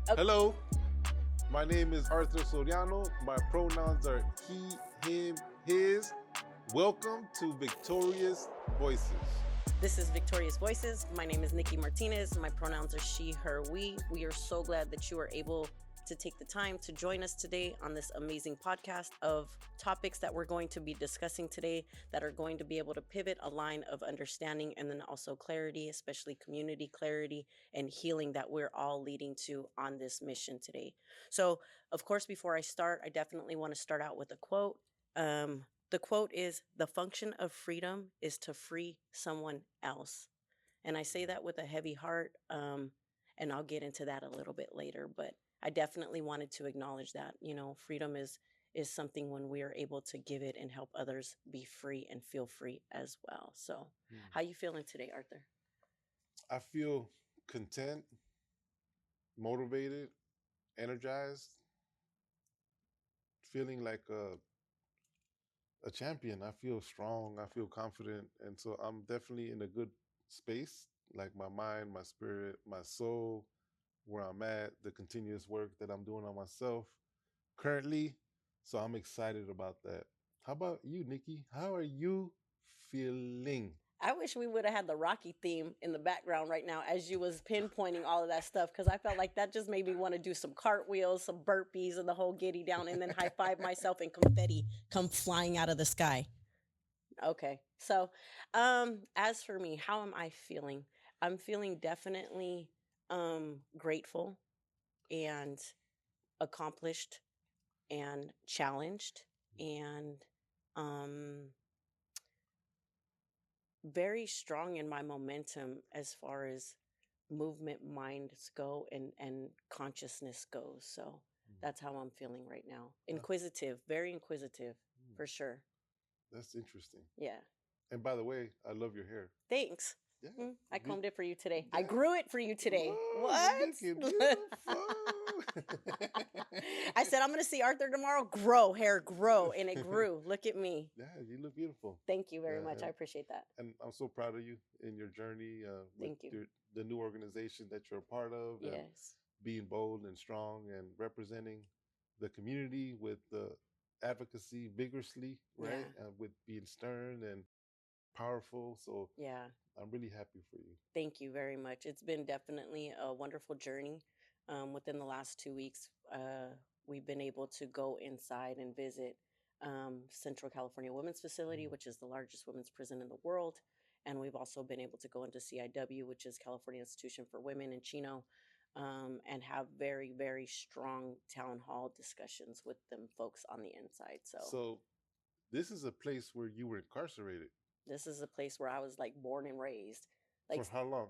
Oh, Hello, my name is Arthur Soriano. My pronouns are he, him, his. Welcome to Victorious Voices. this is Victorious Voices. My name is Niki Martinez. My pronouns are she, her, we. We are so glad that you are able to take the time to join us today on this amazing podcast of topics that we're going to be discussing today that are going to be able to pivot a line of understanding and then also clarity, especially community clarity and healing that we're all leading to on this mission today. So, of course, before I start, I definitely want to start out with a quote. The quote is, "The function of freedom is to free someone else." And I say that with a heavy heart, and I'll get into that a little bit later. But I definitely wanted to acknowledge that, freedom is something when we are able to give it and help others be free and feel free as well. So, Hmm. how you feeling today, Arthur? I feel content, motivated, energized, feeling like a champion. I feel strong. I feel confident. And so I'm definitely in a good space, like my mind, my spirit, my soul, where I'm at, the continuous work that I'm doing on myself currently. So I'm excited about that. How about you, Nikki? How are you feeling? I wish we would have had the Rocky theme in the background right now as you was pinpointing all of that stuff, because I felt like that just made me want to do some cartwheels, some burpees, and the whole giddy down, and then high five myself and confetti come flying out of the sky. Okay, so as for me, how am I feeling? I'm feeling definitely grateful and accomplished and challenged and um very strong in my momentum as far as movement minds go and consciousness goes. So that's how I'm feeling right now. Uh, Inquisitive, very inquisitive mm, for sure. that's interesting. Yeah. And by the way, I love your hair. Thanks. Yeah, I be, combed it for you today. I yeah. grew it for you today. Whoa, you're What? looking beautiful. I said I'm going to see Arthur tomorrow. Grow, hair grow, and it grew. Look at me. Yeah, you look beautiful. Thank you very Yeah, much. I appreciate that. and I'm so proud of you in your journey with Thank you. the new organization that you're a part of, and Yes. being bold and strong and representing the community with the advocacy vigorously, right? Yeah. With being stern and powerful. So Yeah. I'm really happy for you. Thank you very much. It's been definitely a wonderful journey. Within the last 2 weeks, we've been able to go inside and visit Central California Women's Facility, Mm. which is the largest women's prison in the world. And we've also been able to go into CIW, which is California Institution for Women in Chino, and have very, very strong town hall discussions with them folks on the inside. So So this is a place where you were incarcerated this is a place where I was like born and raised, like for how long?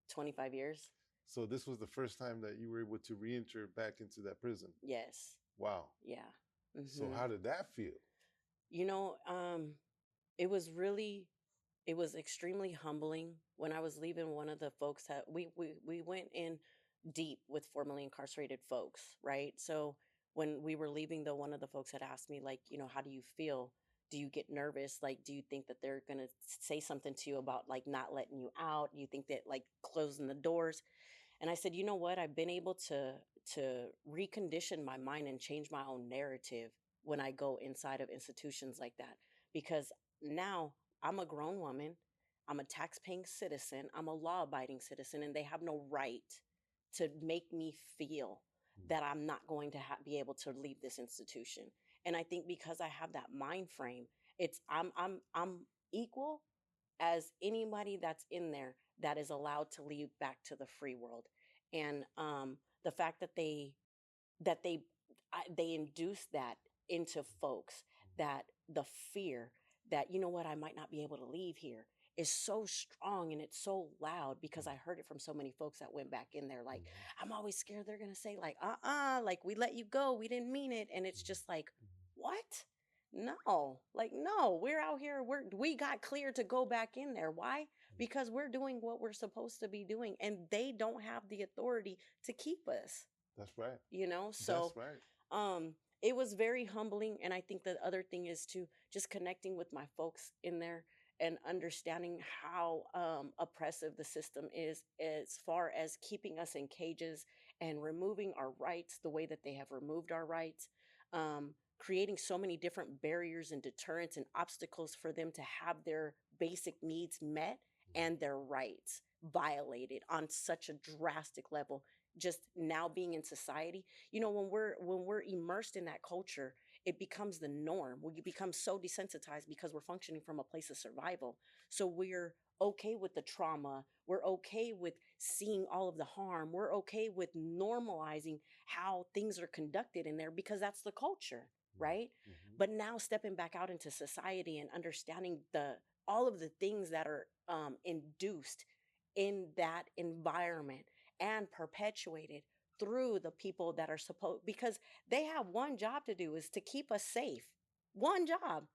25 years. So this was the first time that you were able to re-enter back into that prison. Yes. Wow. Yeah. So Hmm. how did that feel? You know, it was really, it was extremely humbling when I was leaving. One of the folks that we went in deep with formerly incarcerated folks, right? So when we were leaving, though, one of the folks had asked me, like, how do you feel? Do you get nervous? Like, do you think that they're gonna say something to you about like not letting you out? Do you think that like closing the doors? And I said, you know what? I've been able to recondition my mind and change my own narrative when I go inside of institutions like that. Because now I'm a grown woman, I'm a tax-paying citizen, I'm a law-abiding citizen, and they have no right to make me feel Mm. that I'm not going to be able to leave this institution. And I think because I have that mind frame, it's I'm equal as anybody that's in there that is allowed to leave back to the free world. And the fact that they induce that into folks, that the fear that, you know what, I might not be able to leave here is so strong and it's so loud, because I heard it from so many folks that went back in there like, I'm always scared they're gonna say like, like, we let you go, we didn't mean it. And it's just like, what? No, like, no, we're out here, we got cleared to go back in there. Why? Because we're doing what we're supposed to be doing, and they don't have the authority to keep us, That's right. so That's right. it was very humbling. And I think the other thing is to just connecting with my folks in there and understanding how oppressive the system is as far as keeping us in cages and removing our rights the way that they have removed our rights, creating so many different barriers and deterrents and obstacles for them to have their basic needs met and their rights violated on such a drastic level. Just now being in society, when we're immersed in that culture, it becomes the norm. We become so desensitized because we're functioning from a place of survival. So we're okay with the trauma. We're okay with seeing all of the harm. We're okay with normalizing how things are conducted in there because that's the culture, right? Mm-hmm. But now stepping back out into society and understanding the all of the things that are induced in that environment and perpetuated through the people that are supposed, because they have one job to do, is to keep us safe. One job.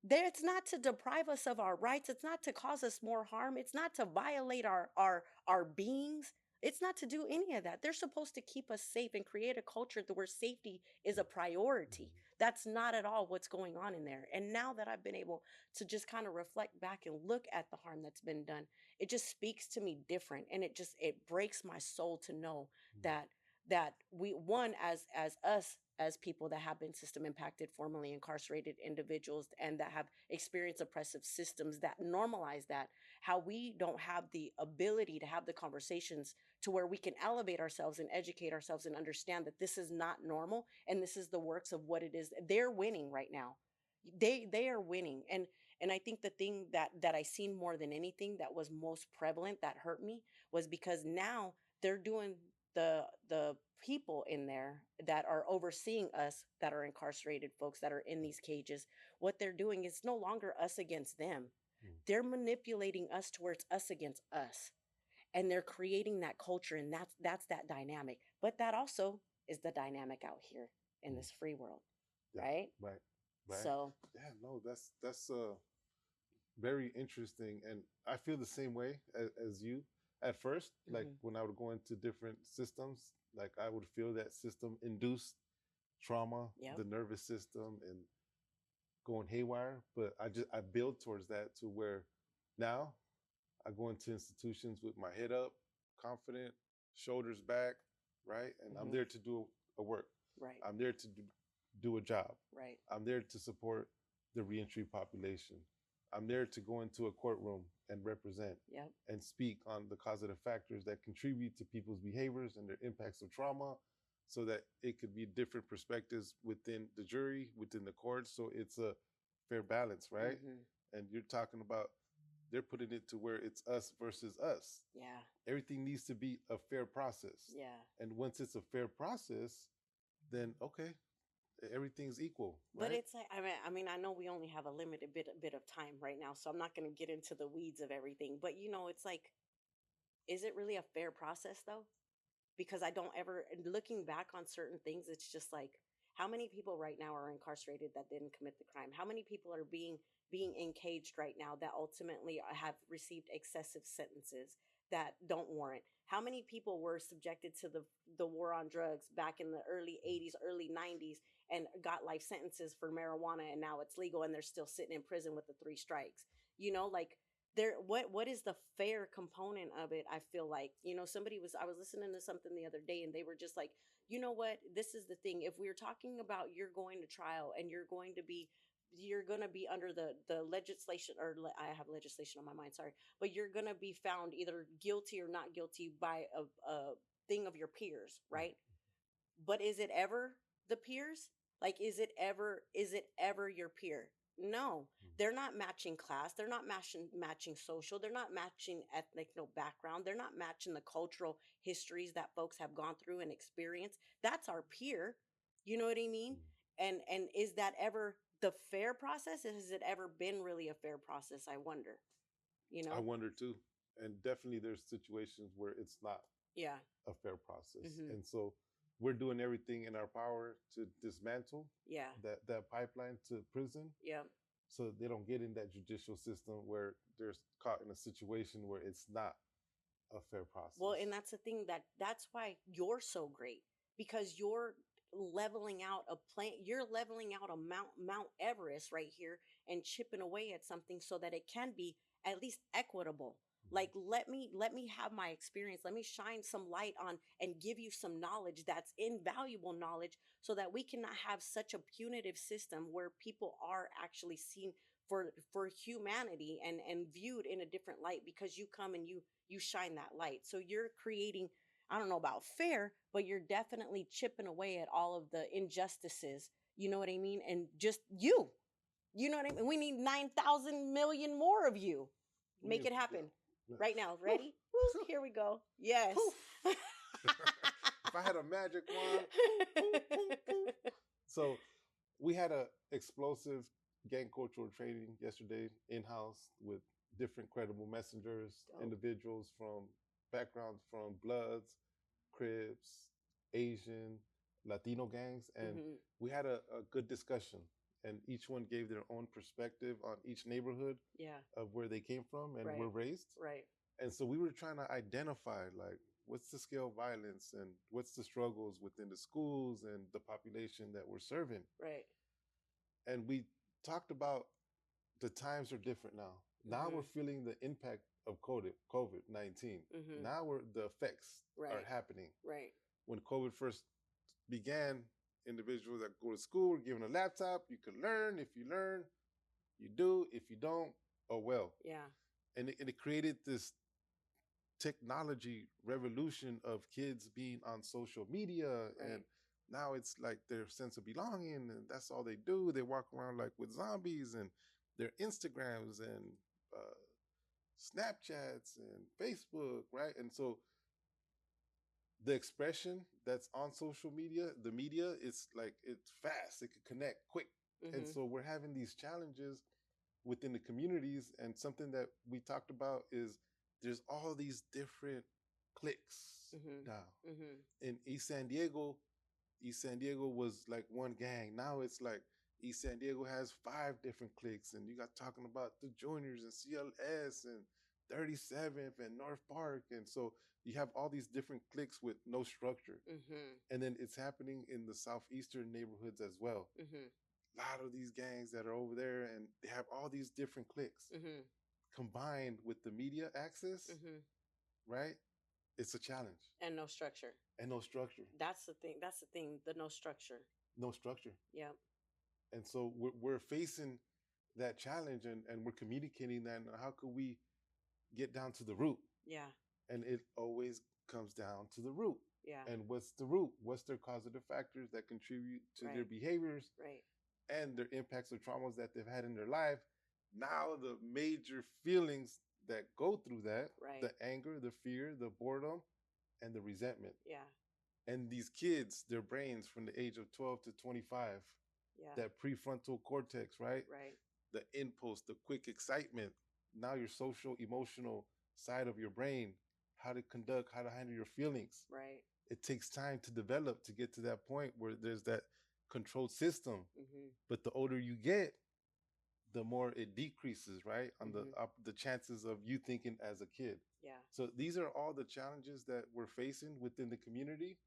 There, it's not to deprive us of our rights. It's not to cause us more harm. It's not to violate our beings. It's not to do any of that. They're supposed to keep us safe and create a culture where safety is a priority. That's not at all what's going on in there. And now that I've been able to just kind of reflect back and look at the harm that's been done, it just speaks to me different, and it breaks my soul to know that we, one, as us, as people that have been system impacted, formerly incarcerated individuals, and that have experienced oppressive systems that normalize that, how we don't have the ability to have the conversations to where we can elevate ourselves and educate ourselves and understand that this is not normal and this is the works of what it is. They're winning right now. They are winning. And I think the thing that I seen more than anything that was most prevalent that hurt me was because now they're doing the people in there that are overseeing us, that are incarcerated folks that are in these cages. What they're doing is no longer us against them. They're manipulating us to where it's us against us, and they're creating that culture, and that's that dynamic. But that also is the dynamic out here in this free world, Yeah, right? right, right. So Yeah, no, that's very interesting, and I feel the same way as you. At first, like mhm, when I would go into different systems, like I would feel that system induced trauma, yep, the nervous system, and going haywire. But I build towards that to where now I go into institutions with my head up, confident, shoulders back, right, and I'm mhm, there to do a work. right, I'm there to do a job. right, I'm there to support the reentry population. I'm there to go into a courtroom and represent yep, and speak on the causative factors that contribute to people's behaviors and their impacts of trauma so that it could be different perspectives within the jury, within the court. So it's a fair balance, right? mhm, And you're talking about they're putting it to where it's us versus us. yeah, Everything needs to be a fair process. yeah. And once it's a fair process, then okay, everything's equal, But right? it's like, I know we only have a limited bit of time right now, so I'm not going to get into the weeds of everything. But it's like, is it really a fair process though? Because I don't ever, looking back on certain things, it's just like, how many people right now are incarcerated that didn't commit the crime? How many people are being encaged right now that ultimately have received excessive sentences that don't warrant? How many people were subjected to the war on drugs back in the early 80s, early 90s, and got life sentences for marijuana, and now it's legal and they're still sitting in prison with the three strikes? Like, there, what is the fair component of it? I feel like, I was listening to something the other day, and they were just like, what, this is the thing, if we're talking about you're going to trial and you're going to be under the legislation, or I have legislation on my mind, sorry, but you're going to be found either guilty or not guilty by a thing of your peers, right? But is it ever the peers? Like, is it ever your peer? No. They're not matching class, they're not matching social, they're not matching ethnic, no background, they're not matching the cultural histories that folks have gone through and experienced. That's our peer. You know what I mean? And is that ever the fair process? Has it ever been really a fair process? I wonder, you I know? wonder too. And definitely there's situations where it's not Yeah. a fair process. Mm-hmm. And so we're doing everything in our power to dismantle Yeah. that pipeline to prison Yeah. so they don't get in that judicial system where they're caught in a situation where it's not a fair Well, process. and that's the thing, that's why you're so great, because you're leveling out a plant, you're leveling out a Mount Everest right here and chipping away at something so that it can be at least equitable. Like let me have my experience, let me shine some light on and give you some knowledge that's invaluable knowledge, so that we cannot have such a punitive system where people are actually seen for humanity and viewed in a different light because you come and you shine that light. So you're creating, I don't know about fair, but you're definitely chipping away at all of the injustices, you know what I mean? And just you know what I mean? We need 9,000 million more of you. We Make need, it happen yeah. right now. Whew. Ready? Woo, here we go. Yes. Poof. If I had a magic wand, poof, poof, poof. So we had a explosive gang cultural training yesterday in house with different credible messengers, Dope. individuals from backgrounds from Bloods, Crips, Asian, Latino gangs, and Mhm. we had a good discussion. And each one gave their own perspective on each neighborhood Yeah. of where they came from and were Right. raised. Right. And so we were trying to identify like what's the scale of violence and what's the struggles within the schools and the population that we're serving. Right. And we talked about the times are different now. Now we're Mhm. feeling the impact of COVID-19. Mhm. Now the effects are Right. happening. Right. When COVID first began, individuals that go to school were given a laptop. You can learn. If you learn, you do. If you don't, oh well. Yeah. And it created this technology revolution of kids being on social media, Right. and now it's like their sense of belonging, and that's all they do. They walk around like with zombies, and their Instagrams and uh, Snapchats and Facebook, right? And so the expression that's on social media, the media, it's like it's fast. It can connect quick, and Mhm. so we're having these challenges within the communities. And something that we talked about is there's all these different cliques Mhm. now. Mhm. In East San Diego was like one gang. Now it's like East San Diego has 5 different cliques, and you got talking about the Juniors and CLS and 37th and North Park. And so you have all these different cliques with no structure. Mhm. And then it's happening in the southeastern neighborhoods as well. Mhm. A lot of these gangs that are over there, and they have all these different cliques Mhm. combined with the media access, Mhm. right? It's a challenge. And no structure. And no structure. That's the thing. That's the thing. The no structure. No structure. Yeah. And so we're facing that challenge, and we're communicating that. And how could we get down to the root? Yeah. And it always comes down to the root. Yeah. And what's the root? What's their causative factors that contribute to their Right. behaviors Right. and their impacts or traumas that they've had in their life? Now the major feelings that go through that, Right. the anger, the fear, the boredom, and the resentment. Yeah. And these kids, their brains from the age of 12 to 25, Yeah. that prefrontal cortex, right? Right. The impulse, the quick excitement. Now your social, emotional side of your brain, how to conduct, how to handle your feelings. Right. It takes time to develop to get to that point where there's that controlled system. Mhm. But the older you get, the more it decreases, right? On Mhm. the chances of you thinking as a kid. Yeah. So these are all the challenges that we're facing within the community.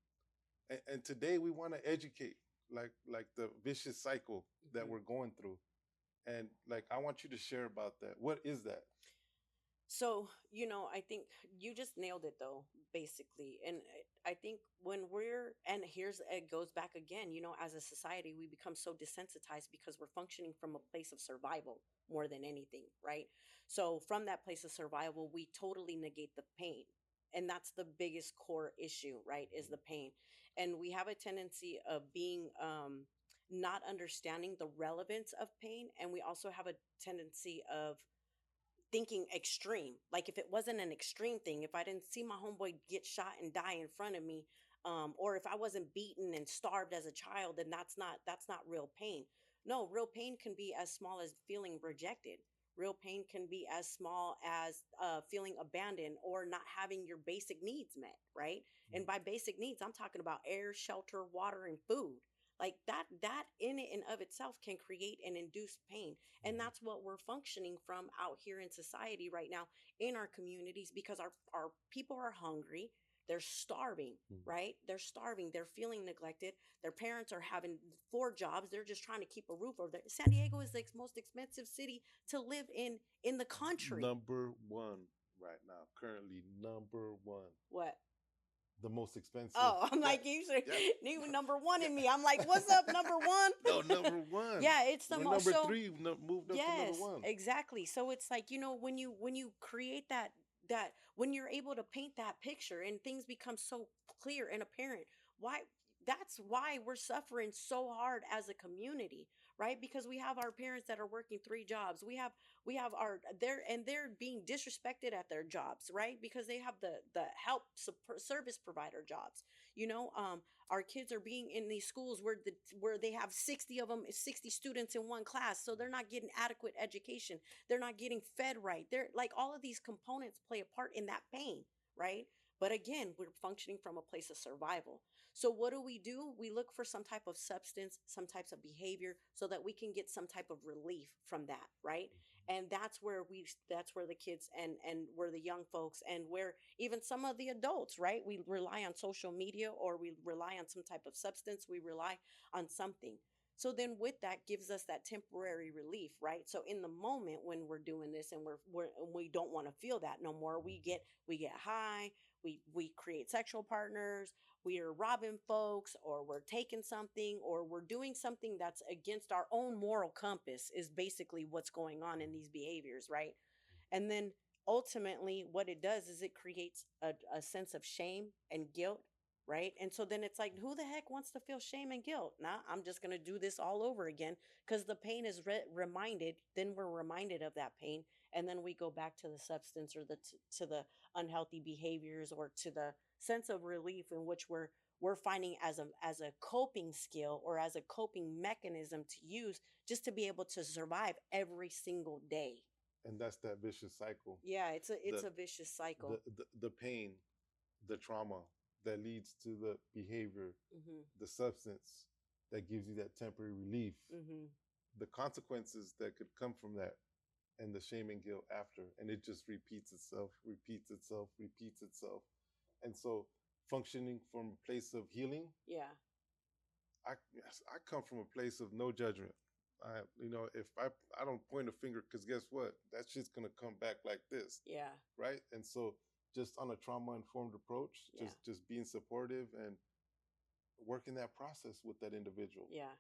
And today we want to educate, like the vicious cycle that Mhm. we're going through. And like I want you to share about that. What is that? So, I think you just nailed it though, basically. And I think when and here's, it goes back again, as a society, we become so desensitized because we're functioning from a place of survival more than anything, right? So, from that place of survival, we totally negate the pain. And that's the biggest core issue, right? Is the pain. And we have a tendency of being, not understanding the relevance of pain. And we also have a tendency of thinking extreme. Like if it wasn't an extreme thing, if I didn't see my homeboy get shot and die in front of me, or if I wasn't beaten and starved as a child, then that's not real pain. No, real pain can be as small as feeling rejected. Real pain can be as small as feeling abandoned or not having your basic needs met, right? And by basic needs, I'm talking about air, shelter, water, and food. Like that in it and of itself can create and induce pain. And that's what we're functioning from out here in society right now in our communities, because our people are hungry. they're starving, right? They're starving, they're feeling neglected. Their parents are having 4 jobs, they're just trying to keep a roof over their. San Diego is the most expensive city to live in the country. Number one right now, currently number one, What? the most expensive. Oh, I'm Yeah, like, you should yeah, need number one yeah. in me. I'm like, what's up, number one? No, number one. Yeah, it's the We're most. number So three. Moved up to number yes, one. exactly. So it's like, when you create that when you're able to paint that picture and things become so clear and apparent, why that's why we're suffering so hard as a community, right? Because we have our parents that are working 3 jobs. We have our they're being disrespected at their jobs, right? Because they have the service provider jobs. You know, our kids are being in these schools where they have 60 of them, 60 students in one class, so they're not getting adequate education, they're not getting fed right. They're like, all of these components play a part in that pain, right? But again, we're functioning from a place of survival. So what do? We look for some type of substance, some types of behavior, so that we can get some type of relief from that, right? And that's where the kids and where the young folks and where even some of the adults, right? We rely on social media, or we rely on some type of substance, we rely on something. So then with that gives us that temporary relief, right? So in the moment when we're doing this and we don't want to feel that no more, we get high, we create sexual partners, we are robbing folks, or we're taking something, or we're doing something that's against our own moral compass, is basically what's going on in these behaviors, right? And then ultimately, what it does is it creates a sense of shame and guilt, right? And so then it's like, who the heck wants to feel shame and guilt? Nah, I'm just going to do this all over again, because the pain is reminded. Then we're reminded of that pain. And then we go back to the substance, or to the unhealthy behaviors, or to the sense of relief in which we're finding as a coping skill, or as a coping mechanism to use, just to be able to survive every single day. And that's that vicious cycle. Yeah, it's The a vicious cycle. the pain, the trauma that leads to the behavior, Mhm. the substance that gives you that temporary relief, Mhm. the consequences that could come from that, and the shame and guilt after, and it just repeats itself, repeats itself, repeats itself. And so, functioning from a place of healing, Yeah. I come from a place of no judgment. If I don't point a finger, because guess what? That shit's gonna come back like this, Yeah. right? And so, just on a trauma informed approach, Yeah. just being supportive and working that process with that individual, Yeah.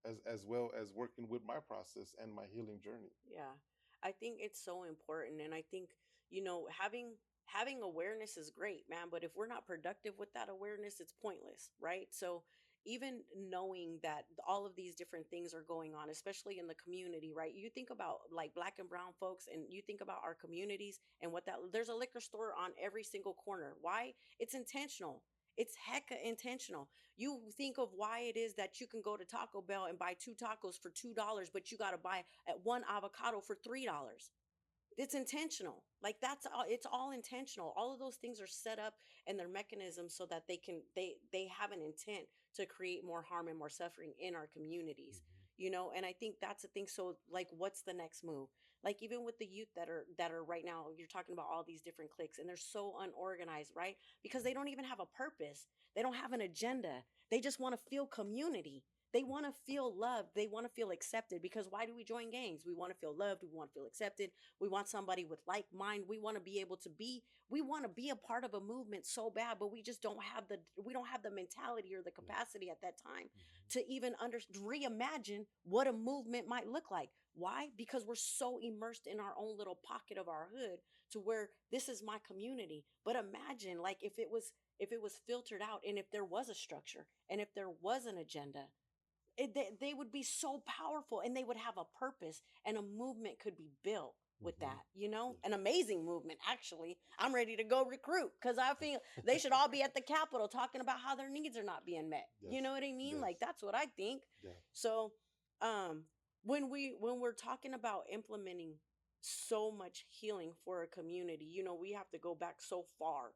as well as working with my process and my healing journey. Yeah. I think it's so important, and I think, having awareness is great, man, but if we're not productive with that awareness, it's pointless, right? So even knowing that all of these different things are going on, especially in the community, right? You think about like black and brown folks, and you think about our communities, and what that there's a liquor store on every single corner. Why? It's intentional. It's hecka intentional. You think of why it is that you can go to Taco Bell and buy 2 tacos for $2, but you got to buy at one avocado for $3. It's intentional. Like, that's all. It's all intentional. All of those things are set up, and they're mechanisms so that they have an intent to create more harm and more suffering in our communities. And I think that's the thing. So like, what's the next move? Like, even with the youth that are right now, you're talking about all these different cliques, and they're so unorganized, right? Because they don't even have a purpose. They don't have an agenda. They just want to feel community. They want to feel loved. They want to feel accepted. Because why do we join gangs? We want to feel loved. We want to feel accepted. We want somebody with like mind. We want to be a part of a movement so bad, but we don't have the mentality or the capacity at that time to even reimagine what a movement might look like. Why? Because we're so immersed in our own little pocket of our hood, to where this is my community. But imagine, like, if it was filtered out, and if there was a structure, and if there was an agenda, they would be so powerful, and they would have a purpose, and a movement could be built with Mm-hmm. that, you know, Yeah. an amazing movement. Actually, I'm ready to go recruit, because I feel they should all be at the Capitol talking about how their needs are not being met. Yes. You know what I mean? Yes. Like, that's what I think. Yeah. So um when we're talking about implementing so much healing for a community, we have to go back so far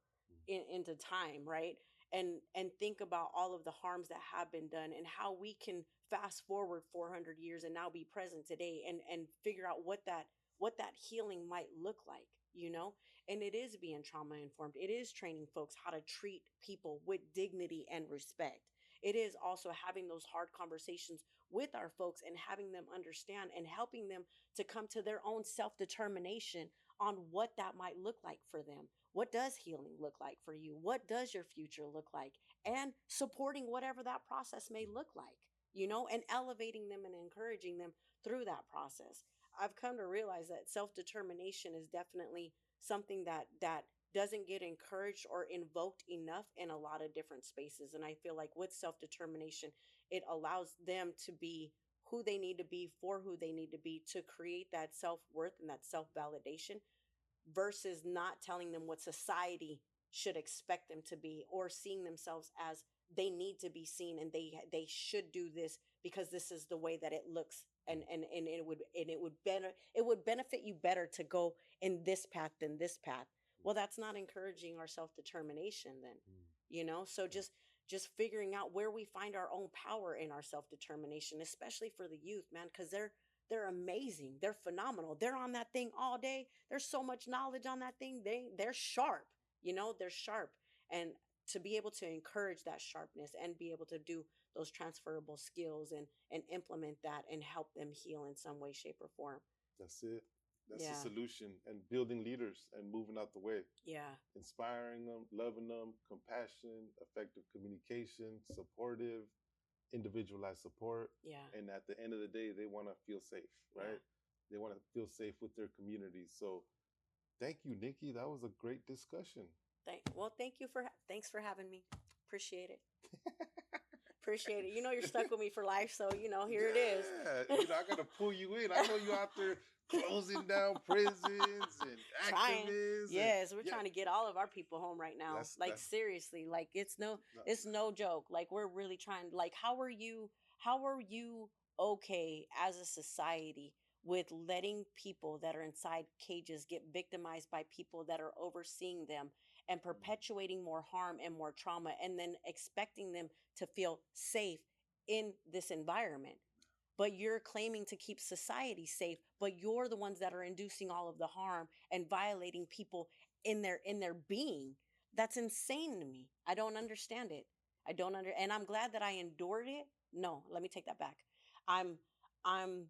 into time, right? And think about all of the harms that have been done, and how we can fast forward 400 years and now be present today, and figure out what that healing might look like. And it is being trauma informed. It is training folks how to treat people with dignity and respect. It is also having those hard conversations with our folks and having them understand and helping them to come to their own self determination on what that might look like for them. What does healing look like for you? What does your future look like? And supporting whatever that process may look like, and elevating them and encouraging them through that process. I've come to realize that self-determination is definitely something that doesn't get encouraged or invoked enough in a lot of different spaces. And I feel like with self-determination, it allows them to be who they need to be for who they need to be to create that self-worth and that self-validation versus not telling them what society should expect them to be or seeing themselves as they need to be seen and they should do this because this is the way that it looks and it would benefit you better to go in this path than this path. Well, that's not encouraging our self-determination then. So just figuring out where we find our own power in our self-determination, especially for the youth, man, because they're amazing. They're phenomenal. They're on that thing all day. There's so much knowledge on that thing. They're sharp. They're sharp. And to be able to encourage that sharpness and be able to do those transferable skills and implement that and help them heal in some way, shape, or form. That's it. That's the Yeah. solution. And building leaders and moving out the way. Yeah. Inspiring them, loving them, compassion, effective communication, supportive, individualized support. Yeah. And at the end of the day, they want to feel safe, right? They want to feel safe with their communities. So thank you, Niki. That was a great discussion. Thanks for having me. Appreciate it. Appreciate it. You're stuck with me for life, so here it is. I gotta pull you in. I know you out there closing down prisons and activists. Yes, we're trying to get all of our people home right now. Seriously, like it's no joke. Like we're really trying. Like how are you okay as a society with letting people that are inside cages get victimized by people that are overseeing them and perpetuating more harm and more trauma and then expecting them to feel safe in this environment? But you're claiming to keep society safe, but you're the ones that are inducing all of the harm and violating people in their being. That's insane to me. I don't understand it. And I'm glad that I endured it. No, let me take that back. I'm I'm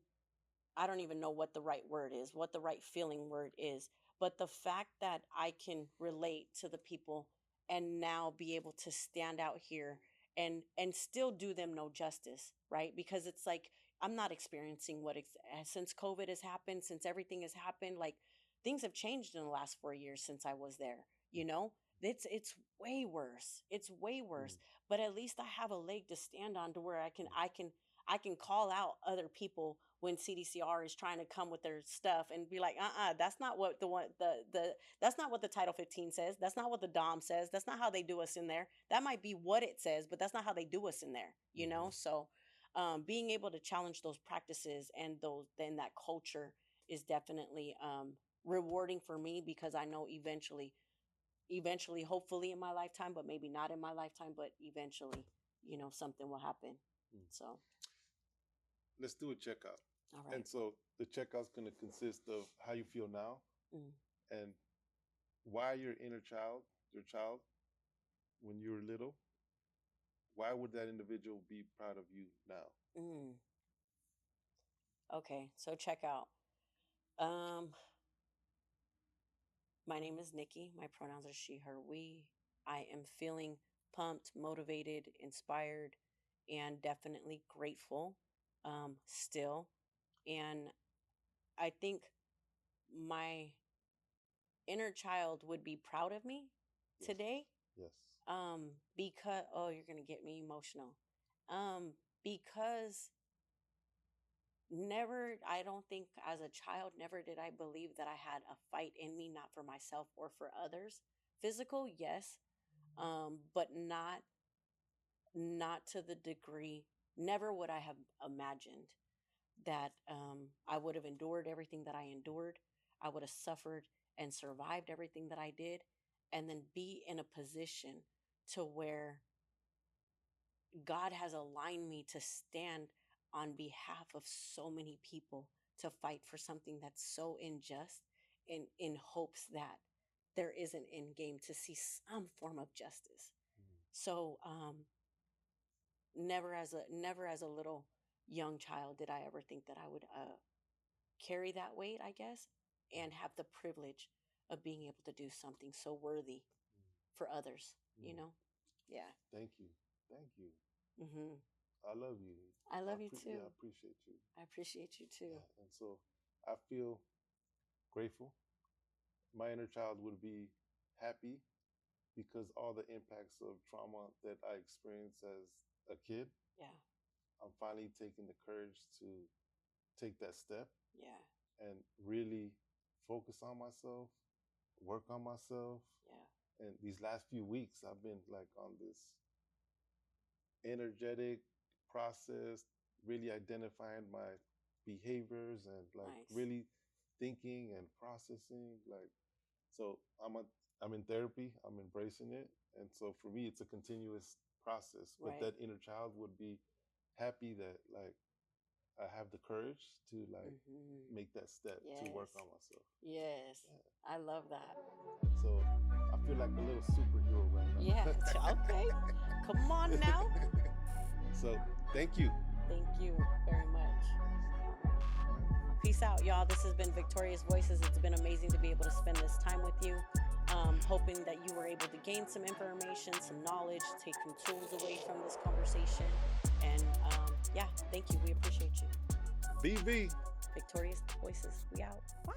I don't even know what the right word is, what the right feeling word is. But the fact that I can relate to the people and now be able to stand out here and still do them no justice, right? Because it's like I'm not experiencing since COVID has happened, since everything has happened, like things have changed in the last 4 years since I was there, you know? It's way worse. It's way worse. But at least I have a leg to stand on to where I can call out other people when CDCR is trying to come with their stuff and be like, that's not what that's not what the Title 15 says. That's not what the DOM says. That's not how they do us in there. That might be what it says, but that's not how they do us in there, you know? So being able to challenge those practices and that culture is definitely rewarding for me because I know eventually, hopefully in my lifetime, but maybe not in my lifetime, but eventually, something will happen. So let's do a checkout. All right. And so the checkout's going to consist of how you feel now and why your child, when you were little, why would that individual be proud of you now? Okay, so check out. My name is Niki. My pronouns are she, her, we. I am feeling pumped, motivated, inspired, and definitely grateful still. And I think my inner child would be proud of me today. Yes. Because you're gonna get me emotional. Because I don't think as a child, never did I believe that I had a fight in me, not for myself or for others. Physical, yes, but not to the degree. Never would I have imagined that I would have endured everything that I endured. I would have suffered and survived everything that I did, and then be in a position to where God has aligned me to stand on behalf of so many people to fight for something that's so unjust in hopes that there is an end game to see some form of justice. So never as a little young child did I ever think that I would carry that weight, I guess, and have the privilege of being able to do something so worthy for others, you know? Yeah. Thank you. Thank you. Hmm. I love you. I love you too. Yeah, I appreciate you. I appreciate you too. Yeah, and so I feel grateful. My inner child would be happy because all the impacts of trauma that I experienced as a kid, Yeah. I'm finally taking the courage to take that step Yeah. and really focus on myself, work on myself. Yeah. And these last few weeks, I've been like on this energetic process, really identifying my behaviors and like Nice. really thinking and processing. Like, so I'm in therapy. I'm embracing it, and so for me, it's a continuous process. But Right. that inner child would be happy that like I have the courage to like make that step to work Yes. on myself. Yes. Yeah. I love that. So I feel like a little superhero right now. Yeah. Okay. Come on now. So thank you. Thank you very much. Peace out, y'all. This has been Victorious Voices. It's been amazing to be able to spend this time with you. Hoping that you were able to gain some information, some knowledge, take some tools away from this conversation. And yeah, thank you. We appreciate you. BV. Victorious Voices. We out. Bye.